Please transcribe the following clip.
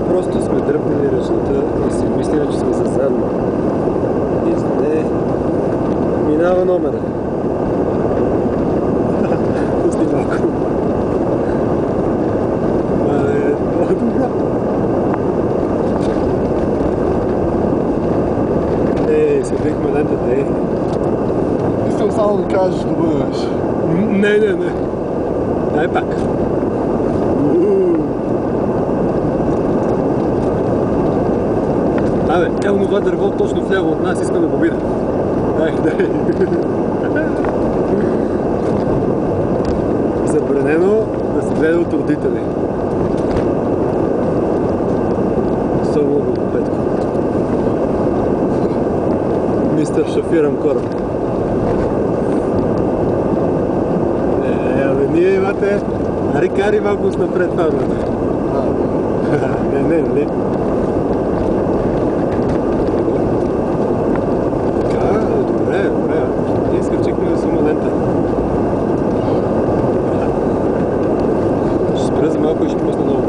Просто сме дръпнали ръчната и си мислили, че сме засадни. И зле минава номера. Пусти малко. Това е много добра. Събихме лентата, ей. Искам само да кажеш да бъдеш. Не. Дай пак. Абе, е онова дърво точно вляво от нас, искам да го видя. Дай. Забранено да се гледа от родители. Особено го Петко. Мистер шофирам кораб. Ние имате рикари малко напред фармата. Не. Така, добре. Ние скачихме за самолента. Ще спра за малко и ще пусна много.